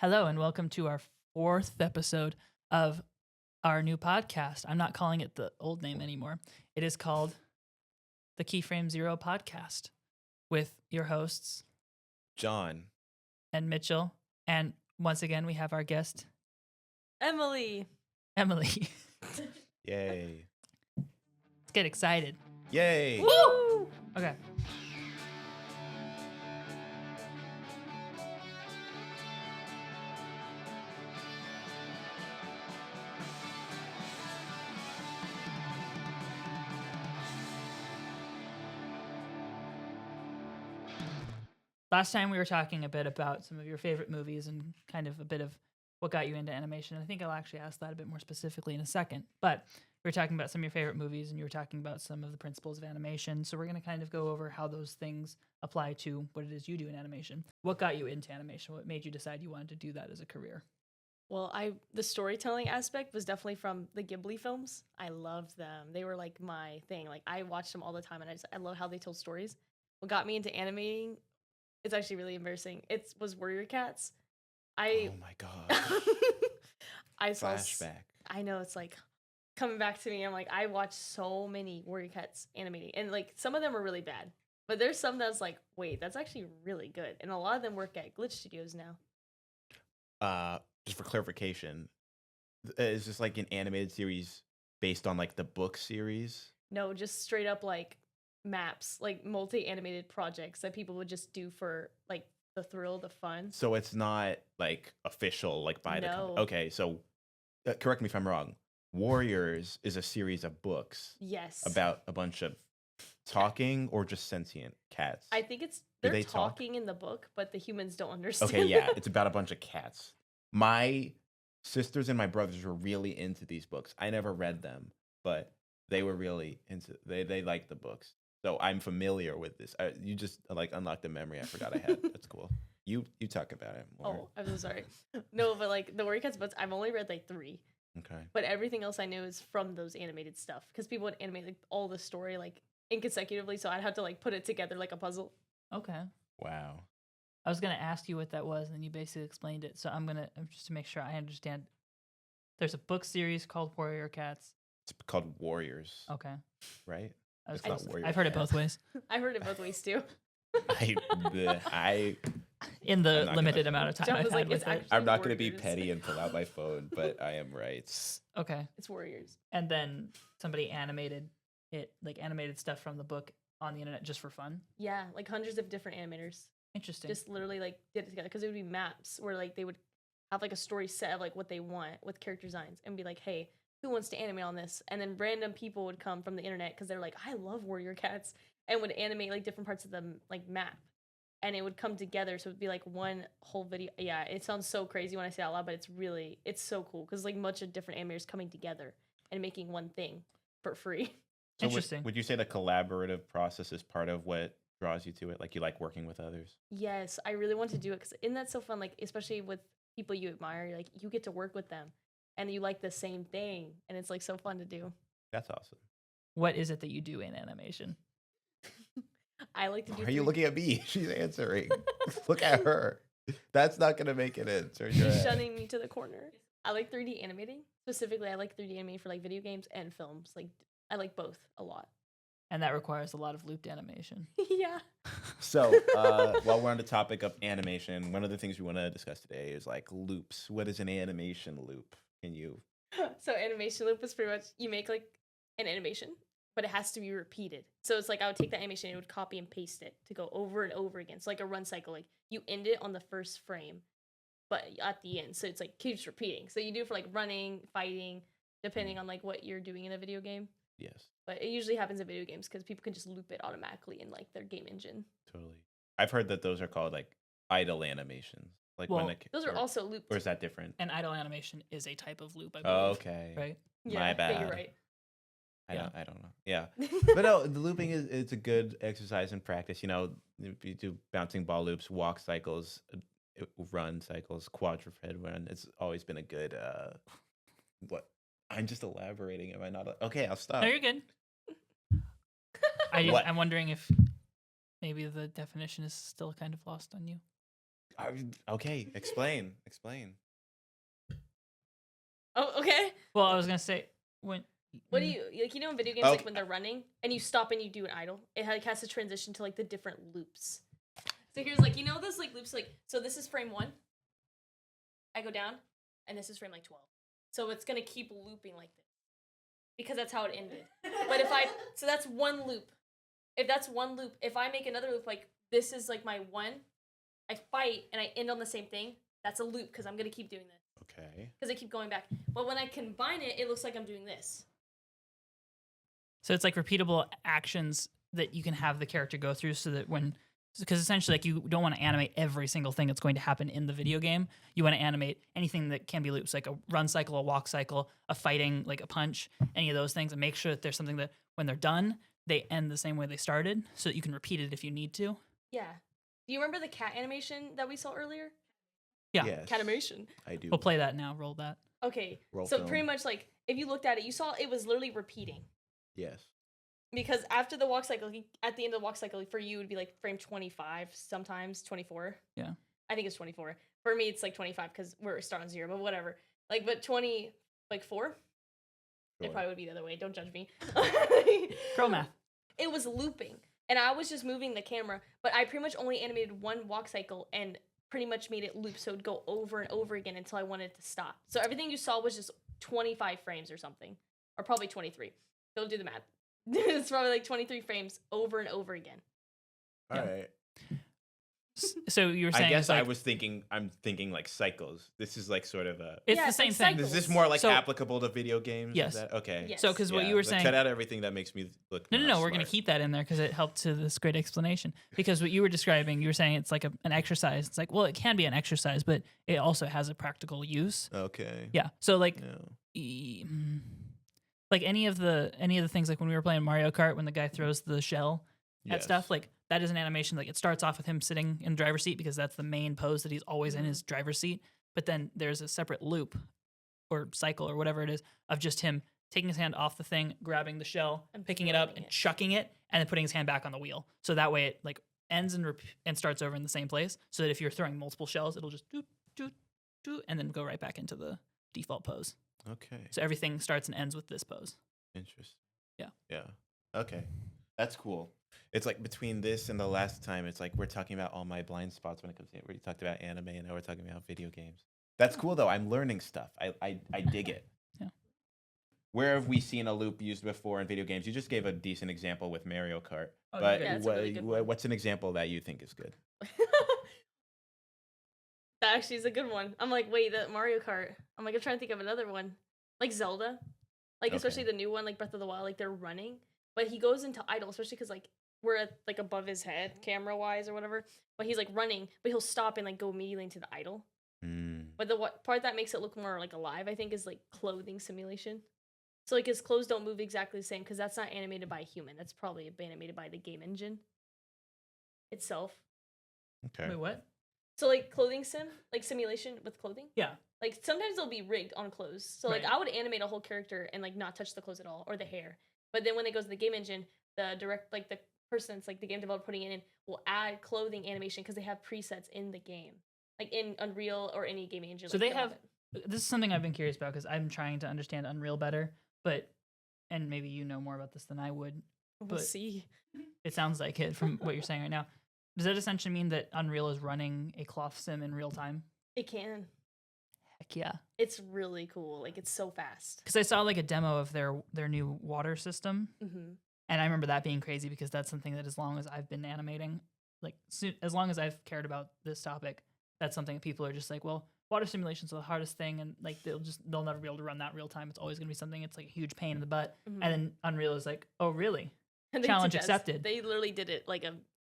Hello, and welcome to our fourth episode of our new podcast. I'm not calling it the old name anymore. It is called the Keyframe Zero Podcast with your hosts, John. and Mitchell. And once again, we have our guest, Emily. Emily. Yay. Let's get excited. Yay. Woo! Okay. Last time we were talking a bit about some of your favorite movies and kind of a bit of what got you into animation. I think I'll actually ask that a bit more specifically in a second. But we were talking about some of your favorite movies and you were talking about some of the principles of animation. So we're going to kind of go over how those things apply to what it is you do in animation. What got you into animation? What made you decide you wanted to do that as a career? Well, the storytelling aspect was definitely from the Ghibli films. I loved them. They were like my thing. Like I watched them all the time and I love how they told stories. What got me into animating, it's actually really embarrassing. It was Warrior Cats. Oh my god. I saw Flashback. I know, it's like coming back to me. I'm like, I watched so many Warrior Cats animating, and like some of them are really bad, but there's some that's like, wait, that's actually really good. And a lot of them work at Glitch Studios now. Just for clarification, is this like an animated series based on like the book series? No, just straight up like maps, like multi-animated projects that people would just do for like the thrill, the fun. So it's not like official, like by the company. No. Okay, so correct me if I'm wrong. Warriors is a series of books Yes. about a bunch of talking or just sentient cats. I think it's Do they're they talk? talking in the book, but the humans don't understand. Okay, yeah, them. it's about a bunch of cats. My sisters and my brothers were really into these books. I never read them, but they were really into. They liked the books, so I'm familiar with this. You just like unlocked a memory I forgot I had. That's cool. You talk about it more. Oh, I'm so sorry. No, but like the Warrior Cats books, I've only read like 3. Okay. But everything else I knew is from those animated stuff because people would animate like all the story like inconsecutively, so I'd have to like put it together like a puzzle. Okay. Wow. I was going to ask you what that was, and you basically explained it. So I'm going to, just to make sure I understand. There's a book series called Warrior Cats. It's called Warriors, Okay. right? I was It's not close. Warrior I've heard it Cats. both ways. I heard it both ways too. I In the I'm not limited gonna- amount of time John I've was had like, with it's it. actually I'm not going to be Warriors. petty and pull out my phone, but I am right. Okay. It's Warriors. And then somebody animated it, like animated stuff from the book on the internet just for fun. Yeah, like hundreds of different animators Interesting. just literally like did it together because it would be maps where like they would have like a story set of like what they want with character designs and be like, hey, who wants to animate on this? And then random people would come from the internet because they're like, I love Warrior Cats, and would animate like different parts of the like map, and it would come together, so it'd be like one whole video. Yeah, it sounds so crazy when I say it out loud, but it's so cool because like much of different animators coming together and making one thing for free. So Interesting. Would you say the collaborative process is part of what draws you to it? Like you like working with others? Yes, I really want to do it because isn't that so fun? Like especially with people you admire, like you get to work with them, and you like the same thing, and it's like so fun to do. That's awesome. What is it that you do in animation? I like to do. Why are you 3D looking at me? She's answering. Look at her. That's not going to make it in. Turn your She's head. shunning me to the corner. I like 3D animating. Specifically, I like 3D animating for like video games and films. Like I like both a lot. And that requires a lot of looped animation. Yeah. So, while we're on the topic of animation, one of the things we want to discuss today is like loops. What is an animation loop? Can you? So animation loop is pretty much you make like an animation, but it has to be repeated. So it's like I would take that animation and would copy and paste it to go over and over again. So like a run cycle, like you end it on the first frame, but at the end. So it's like keeps repeating. So you do it for like running, fighting, depending on like what you're doing in a video game. Yes, But it usually happens in video games because people can just loop it automatically in like their game engine. totally. I've heard that those are called like idle animations. Like Well, when Those are also looped. or is that different? And idle animation is a type of loop, I believe. Oh, okay. Right? Yeah, my but you're bad. right. I don't know. Yeah. But no, the looping is it's a good exercise in practice. You know, if you do bouncing ball loops, walk cycles, run cycles, quadruped run. It's always been a good. What? I'm just elaborating. Am I not? Okay, I'll stop. No, you're good. What? I'm wondering if maybe the definition is still kind of lost on you. Okay, explain. Oh, okay. Well, I was gonna say when. What do you like? You know, in video games, Oh. like when they're running and you stop and you do an idle, it like has to transition to like the different loops. So here's like those like loops like so this is frame 1. I go down, and this is frame like 12. So it's gonna keep looping like this because that's how it ended. But so that's one loop. If that's one loop, if I make another loop like this is like my 1, I fight and I end on the same thing. That's a loop because I'm gonna keep doing this. Okay. Because I keep going back. But when I combine it, it looks like I'm doing this. So it's like repeatable actions that you can have the character go through so that because essentially like you don't want to animate every single thing that's going to happen in the video game. You want to animate anything that can be loops, like a run cycle, a walk cycle, a fighting, like a punch, any of those things, and make sure that there's something that when they're done, they end the same way they started so that you can repeat it if you need to. Yeah. Do you remember the cat animation that we saw earlier? Yeah. Yes, Catamation. I do. We'll play that now. Roll that. Okay. Roll so film. pretty much like if you looked at it, you saw it was literally repeating. Yes. Because after the walk cycle, at the end of the walk cycle, for you, it would be like frame 25, sometimes 24. Yeah. I think it's 24. For me, it's like 25 because we're starting 0, but whatever. Like, but 20, like 4? It Sure. probably would be the other way. Don't judge me. Pro math. It was looping. And I was just moving the camera, but I pretty much only animated one walk cycle and pretty much made it loop so it would go over and over again until I wanted it to stop. So everything you saw was just 25 frames or something. Or probably 23. Don't do the math. It's probably like 23 frames over and over again. All right. So you were saying I guess like, I'm thinking like cycles. This is like sort of a. it's Yeah, the it's same like thing. cycles. Is this more like So- applicable to video games? Is Yes. that- okay. Yes. So because what Yeah, you were but saying. cut out everything that makes me look. No, not we're going to smart. keep that in there because it helped to this great explanation. Because what you were describing, you were saying it's like an exercise. It's like, well, it can be an exercise, but it also has a practical use. Okay. Yeah. So like, No. like any of the things like when we were playing Mario Kart, when the guy throws the shell at Yes. stuff, like that is an animation. Like it starts off with him sitting in the driver's seat because that's the main pose that he's always in his driver's seat. But then there's a separate loop or cycle or whatever it is of just him taking his hand off the thing, grabbing the shell, And picking it up, throwing and it. chucking it, and then putting his hand back on the wheel. So that way it like ends and and starts over in the same place. So that if you're throwing multiple shells, it'll just doot doot doot, and then go right back into the default pose. Okay. So everything starts and ends with this pose. Interesting. Yeah. Yeah. Okay. That's cool. It's like between this and the last time, it's like we're talking about all my blind spots when it comes to it. We talked about anime and now we're talking about video games. That's cool though. I'm learning stuff. I dig it. Yeah. Where have we seen a loop used before in video games? You just gave a decent example with Mario Kart. Oh, But yeah, it's a really good one. what's an example that you think is good? That actually is a good one. I'm like, wait, the Mario Kart. I'm like, I'm trying to think of another one. Like Zelda. Like, especially Okay. the new one, like Breath of the Wild, like they're running. But he goes into idle, especially because, like, we're at, like, above his head, camera-wise or whatever. But he's, like, running, but he'll stop and, like, go immediately into the idle. Mm. But the part that makes it look more, like, alive, I think, is, like, clothing simulation. So, like, his clothes don't move exactly the same because that's not animated by a human. That's probably animated by the game engine itself. Okay. Wait, what? So, like, clothing simulation with clothing. Yeah. Like sometimes they'll be rigged on clothes. So like Right. I would animate a whole character and like not touch the clothes at all or the hair. But then when it goes to the game engine, the person that's like the game developer putting it in will add clothing animation because they have presets in the game. Like in Unreal or any game engine. So like, they they'll have. This is something I've been curious about because I'm trying to understand Unreal better, and maybe you know more about this than I would. We'll but- see. It sounds like it from what you're saying right now. Does that essentially mean that Unreal is running a cloth sim in real time? It can. Heck yeah. It's really cool. Like it's so fast. Because I saw like a demo of their new water system, Mm-hmm. and I remember that being crazy because that's something that as long as I've been animating, like as long as I've cared about this topic, that's something that people are just like, well, water simulations are the hardest thing, and like they'll never be able to run that real time. It's always gonna be something. It's like a huge pain in the butt. Mhm. And then Unreal is like, oh really? And they Challenge did that. accepted. They literally did it like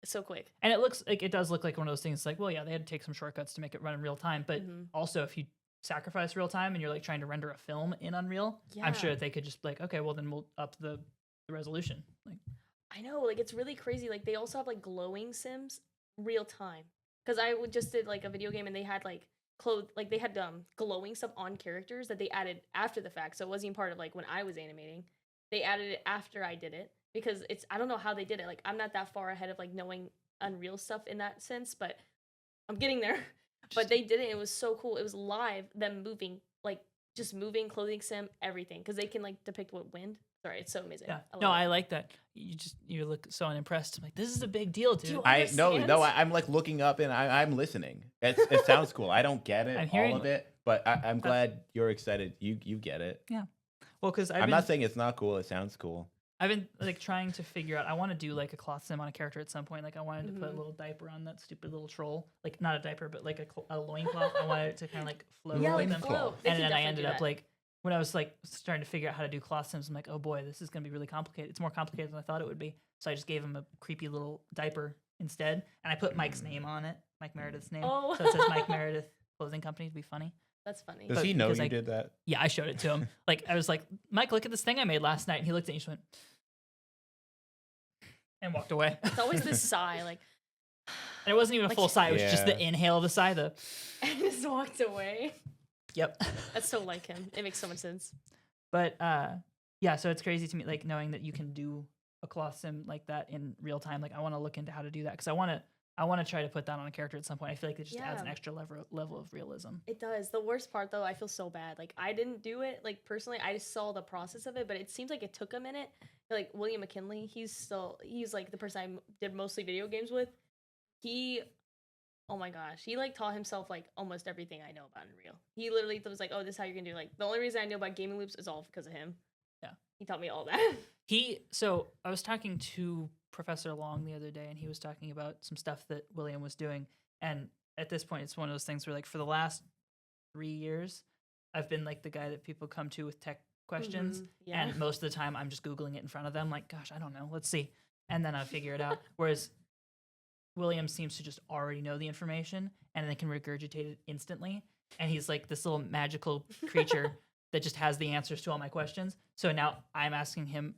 so quick. And it does look like one of those things. Like, well, yeah, they had to take some shortcuts to make it run in real time, but Mhm. also if you sacrifice real time and you're like trying to render a film in Unreal, I'm sure Yeah. that they could just be like, okay, well then we'll up the resolution. Like, I know, like it's really crazy. Like they also have like glowing sims real time. Because just did like a video game and they had like they had glowing stuff on characters that they added after the fact. So it wasn't even part of like when I was animating. They added it after I did it because I don't know how they did it. Like I'm not that far ahead of like knowing Unreal stuff in that sense, but I'm getting there. But they did it. It was so cool. It was live, them moving, like just moving, clothing sim, everything, because they can like depict what wind. Sorry, it's so amazing. Yeah. I No, love I it. like that. You look so unimpressed. I'm like, this is a big deal, dude. you I no, understand? I'm like looking up and I'm listening. It sounds cool. I don't get it, I'm all hearing- of it, but I'm glad you're excited. You get it. Well, because I'm not saying it's not cool. It sounds cool. I've been like trying to figure out. I want to do like a cloth sim on a character at some point. Like I wanted to put a Mhm. little diaper on that stupid little troll. Like not a diaper, but like a loincloth. I wanted it to kind of like float Yeah, with like them. float. They And can then I definitely ended do up that. like when I was like starting to figure out how to do cloth sims, I'm like, oh boy, this is gonna be really complicated. It's more complicated than I thought it would be. So I just gave him a creepy little diaper instead, and I put Mike's name on it, Mike Meredith's name. Oh. So it says Mike Meredith Clothing Company to be funny. That's funny. Does But he know because you I- did that? Yeah, I showed it to him. Like I was like, Mike, look at this thing I made last night, and he looked at me and just went and walked away. It's always this sigh, like, And it wasn't even a Like- full sigh. It was just the Yeah. inhale of the sigh. The and just walked away. yep. That's so like him. It makes so much sense. But yeah, so it's crazy to me, like knowing that you can do a cloth sim like that in real time. Like I want to look into how to do that because I want to try to put that on a character at some point. I feel like it just adds an Yeah. extra level of realism. It does. The worst part though, I feel so bad. Like I didn't do it. Like personally, I just saw the process of it, but it seems like it took a minute. Like William McKinley, he's like the person I did mostly video games with. He, oh my gosh, he like taught himself like almost everything I know about Unreal. He literally was like, oh, this is how you're gonna do. Like the only reason I know about gaming loops is all because of him. Yeah. He taught me all that. So I was talking to Professor Long the other day, and he was talking about some stuff that William was doing. And at this point, it's one of those things where, like, for the last 3 years, I've been like the guy that people come to with tech questions, Mhm, yeah. and most of the time, I'm just googling it in front of them, like, gosh, I don't know, let's see, and then I figure it out. Whereas William seems to just already know the information, and then can regurgitate it instantly. And he's like this little magical creature that just has the answers to all my questions. So now I'm asking him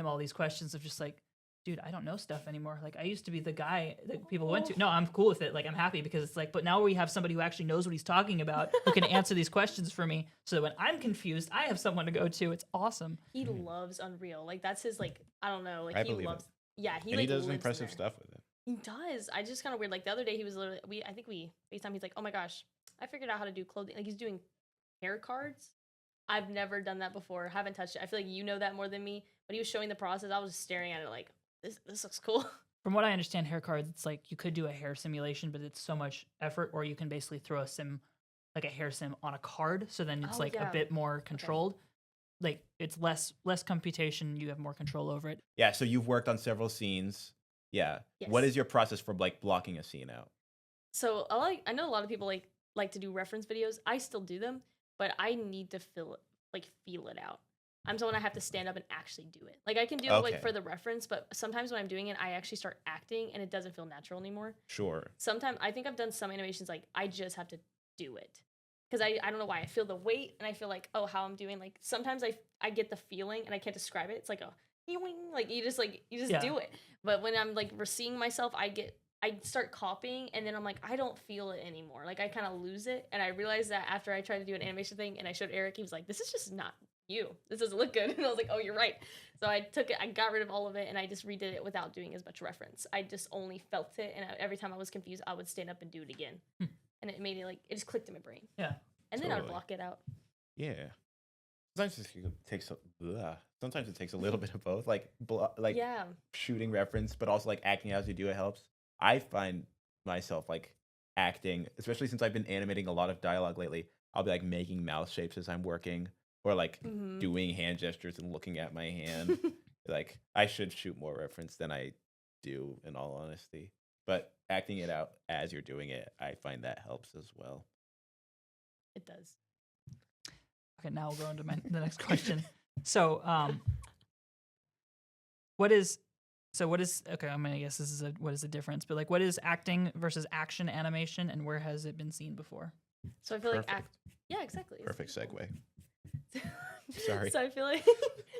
all these questions of just like, dude, I don't know stuff anymore. Like I used to be the guy that people went to. No, I'm cool with it. Like I'm happy because it's like, but now we have somebody who actually knows what he's talking about, who can answer these questions for me. So that when I'm confused, I have someone to go to. It's awesome. He loves Unreal. Like that's his like I don't know. Like I he believe it. loves. Yeah, he And like he does lives in impressive there. stuff with it. He does. I just kind of weird. Like the other day, he was literally I think we FaceTime. He's like, oh my gosh, I figured out how to do clothing. Like he's doing hair cards. I've never done that before. Haven't touched it. I feel like you know that more than me. But he was showing the process. I was just staring at it like this looks cool. From what I understand, hair cards, it's like you could do a hair simulation, but it's so much effort, or you can basically throw a sim, like a hair sim on a card. So then it's Oh, like yeah. a bit more controlled. Like it's less computation. You have more control over it. Yeah, so you've worked on several scenes. Yeah. What Yes. is your process for like blocking a scene out? So I know a lot of people like to do reference videos. I still do them, but I need to feel it out. I'm someone I have to stand up and actually do it. Like I can do it like Okay. for the reference, but sometimes when I'm doing it, I actually start acting and it doesn't feel natural anymore. Sure. Sometimes I think I've done some animations like I just have to do it because I don't know why I feel the weight and I feel like oh how I'm doing like sometimes I get the feeling and I can't describe it. It's like a like you just Yeah. do it. But when I'm like seeing myself, I start copying and then I'm like I don't feel it anymore. Like I kind of lose it and I realized that after I tried to do an animation thing and I showed Eric, he was like this is just not you. This doesn't look good. And I was like, oh, you're right. So I took it, I got rid of all of it, and I just redid it without doing as much reference. I just only felt it, and every time I was confused, I would stand up and do it again. And it made it like, it just clicked in my brain. Yeah. And then I would Totally. block it out. Yeah. Sometimes sometimes it takes a little bit of both, like Yeah. shooting reference, but also like acting as you do it helps. I find myself like acting, especially since I've been animating a lot of dialogue lately. I'll be like making mouth shapes as I'm working, or like Mhm. doing hand gestures and looking at my hand. Like I should shoot more reference than I do, in all honesty. But acting it out as you're doing it, I find that helps as well. It does. Okay, now we'll go into the next question. So, what is okay? I mean, I guess this is what is the difference? But like, what is acting versus action animation, and where has it been seen before? So I feel like Perfect. yeah, exactly. Perfect segue. Sorry. So I feel like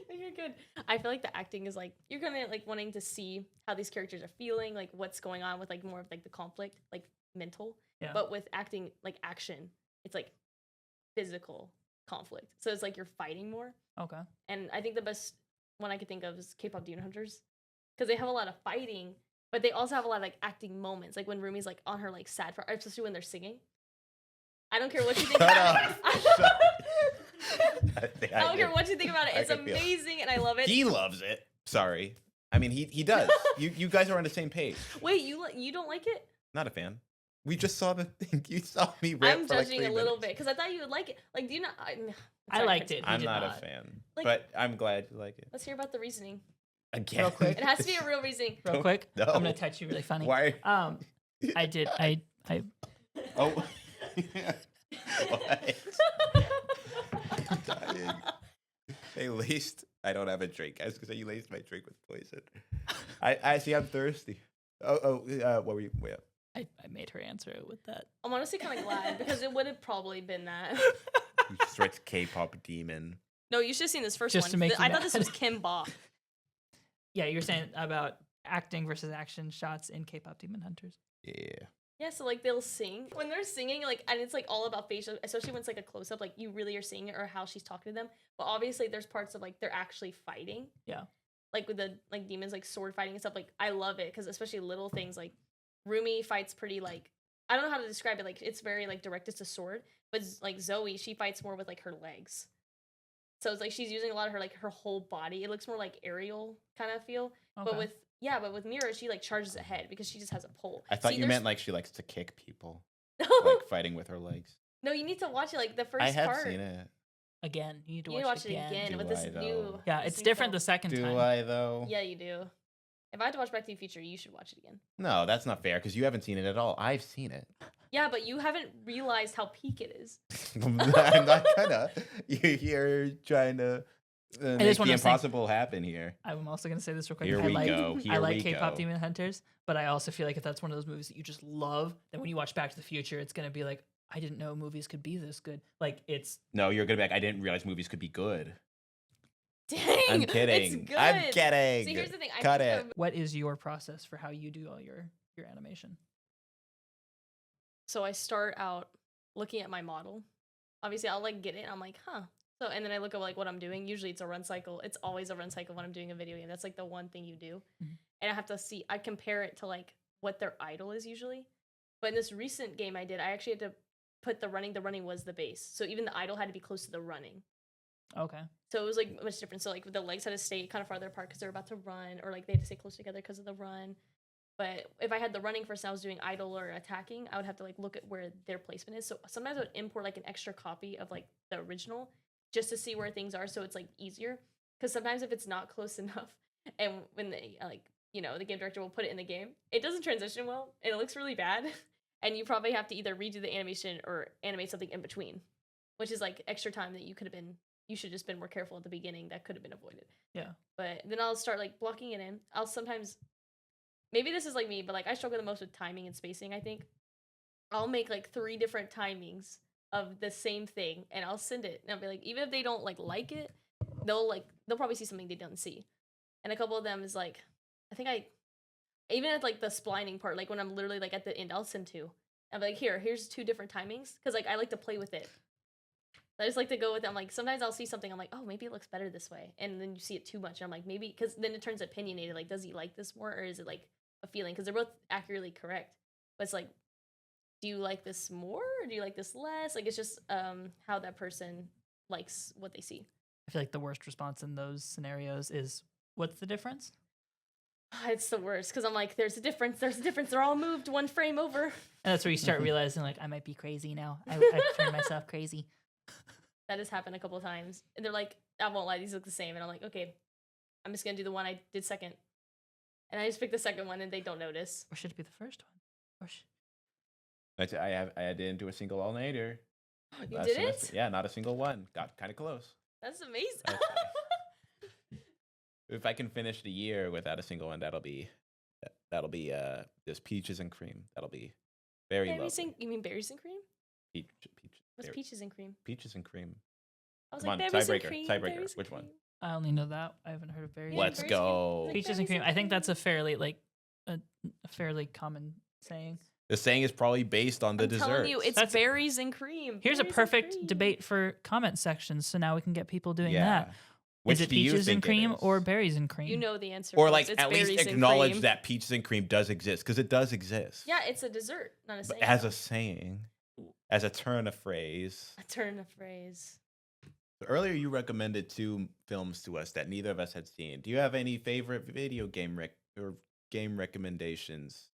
no, you're good. I feel like the acting is like you're gonna like wanting to see how these characters are feeling, like what's going on with like more of like the conflict, like mental. Yeah. But with acting, like action, it's like physical conflict. So it's like you're fighting more. Okay. And I think the best one I could think of is K-pop Demon Hunters, because they have a lot of fighting, But they also have a lot of like acting moments, like when Rumi's like on her like sad part, especially when they're singing. I don't care what you think Shut about up. it. I don't care what you think about it. I It's can feel it. amazing, and I love it. He loves it. Sorry. I mean, he does. You guys are on the same page. Wait, you don't like it? Not a fan. We just saw the thing. You saw me rip I'm for like judging 3 a little minutes. bit because I thought you would like it. Like, do you not? I liked it. He I'm did not a not. fan, Like- but I'm glad you like it. Let's hear about the reasoning. Again. Real quick. It has to be a real reasoning. Real quick, No. I'm gonna touch you really funny. Why? I did. I Oh. What? I'm dying. They laced. I don't have a drink. I was gonna say you laced my drink with poison. I see. I'm thirsty. What were you? Wait up. I made her answer it with that. I'm honestly kind of glad because it would have probably been that. You just writes K-pop demon. No, you should have seen this first Just one. to make you I thought this mad. was Kim Ba. Yeah, you're saying about acting versus action shots in K-pop Demon Hunters. Yeah. Yeah, so like they'll sing when they're singing, like, and it's like all about facial, especially when it's like a close up, like you really are seeing it or how she's talking to them. But obviously, there's parts of like they're actually fighting. Yeah. Like with the like demons, like sword fighting and stuff. Like I love it because especially little things like Rumi fights pretty like I don't know how to describe it. Like it's very like direct as a sword, but like Zoe, she fights more with like her legs. So it's like she's using a lot of her like her whole body. It looks more like aerial kind of feel. Okay. But with Mira, she like charges ahead because she just has a pole. I thought See, you there's- meant like she likes to kick people, No, like fighting with her legs. no, you need to watch it. Like the first I have part. seen it. Again, you need to You need watch, to watch it again Do with this I, new. though? Yeah, this it's new different the film. second Do time. I though? Yeah, you do. If I had to watch Back to the Future, you should watch it again. No, that's not fair because you haven't seen it at all. I've seen it. Yeah, but you haven't realized how peak it is. I'm not gonna. You're trying to make just the wanna say- impossible happen here. I'm also gonna say this real quick. Here I we like, go. I Here like we K-pop go. Demon Hunters, but I also feel like if that's one of those movies that you just love, then when you watch Back to the Future, it's gonna be like, I didn't know movies could be this good. Like it's No, you're gonna be like, I didn't realize movies could be good. Dang, I'm It's kidding. good. I'm kidding. See, here's the thing. I Cut think it. what is your process for how you do all your animation? So I start out looking at my model. Obviously, I'll like get it. And I'm like, huh. So and then I look at like what I'm doing. Usually, it's a run cycle. It's always a run cycle when I'm doing a video game. That's like the one thing you do. Mhm. And I have to see. I compare it to like what their idol is usually. But in this recent game I did, I actually had to put the running. The running was the base. So even the idol had to be close to the running. Okay. So it was like much different. So like the legs had to stay kind of farther apart because they're about to run, or like they had to stay close together because of the run. But if I had the running first and I was doing idle or attacking, I would have to like look at where their placement is. So sometimes I would import like an extra copy of like the original just to see where things are, so it's like easier. Because sometimes if it's not close enough, and when they like the game director will put it in the game, it doesn't transition well and it looks really bad. And you probably have to either redo the animation or animate something in between, which is like extra time that you should just been more careful at the beginning. That could have been avoided. Yeah. But then I'll start like blocking it in. I'll sometimes, maybe this is like me, but like I struggle the most with timing and spacing, I think. I'll make like 3 different timings of the same thing and I'll send it. And I'll be like, even if they don't like it, they'll probably see something they don't see. And a couple of them is like, even at like the splining part, like when I'm literally like at the end, I'll send 2. I'm like, here's 2 different timings. Cause like I like to play with it. I just like to go with it. I'm like, sometimes I'll see something, I'm like, oh, maybe it looks better this way. And then you see it too much. And I'm like, maybe, because then it turns opinionated. Like, does he like this more or is it like a feeling? Because they're both accurately correct. But it's like, do you like this more or do you like this less? Like, it's just how that person likes what they see. I feel like the worst response in those scenarios is, "What's the difference?" It's the worst because I'm like, there's a difference. They're all moved 1 frame over. And that's where you start realizing, like, I might be crazy now. I've turned myself crazy. That has happened a couple times. And they're like, I won't lie, these look the same. And I'm like, okay, I'm just going to do the one I did second. And I just picked the second one and they don't notice. Or should it be the first one? I didn't do a single all-nighter. You last did semester. it? Yeah, not a single one. Got kind of close. That's amazing. Okay. If I can finish the year without a single one, that'll be there's peaches and cream. That'll be very lovely. You mean berries and cream? Peach, What's berry- peaches and cream? peaches and cream. I was Come like, on, berries and tiebreaker, cream. tiebreaker. berries and Which one? cream. I only know that. I haven't heard of berries. Yeah, Let's berries and cream. go. Like Peaches and berries cream. I think that's a fairly a fairly common saying. The saying is probably based on the I'm dessert. telling you, it's That's- berries and cream. Here's a Berries and perfect cream. debate for comment sections, so now we can get people doing yeah. that. Which Is it do you peaches and think it cream is? or berries and cream? You know the answer. Or folks. like It's at least berries and acknowledge cream. that peaches and cream does exist because it does exist. Yeah, it's a dessert, not a But saying. as a saying, as a turn of phrase. A turn of phrase. Earlier, you recommended 2 films to us that neither of us had seen. Do you have any favorite video game game recommendations?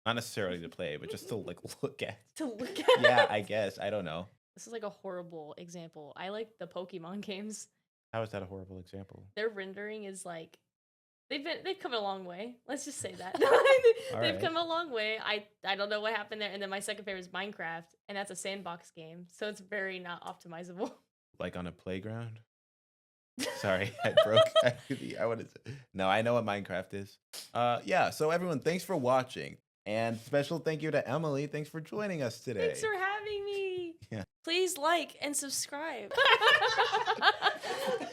Not necessarily to play, but just to like look at. To look at. Yeah, I guess. I don't know. This is like a horrible example. I like the Pokemon games. How is that a horrible example? Their rendering is like they've come a long way. Let's just say that. They've right. come a long way. I don't know what happened there. And then my second favorite is Minecraft, and that's a sandbox game, so it's very not optimizable. Like on a playground? Sorry, I broke. I wanted to. No, I know what Minecraft is. Yeah. So everyone, thanks for watching, and special thank you to Emily. Thanks for joining us today. Thanks for having me. Yeah. Please like and subscribe.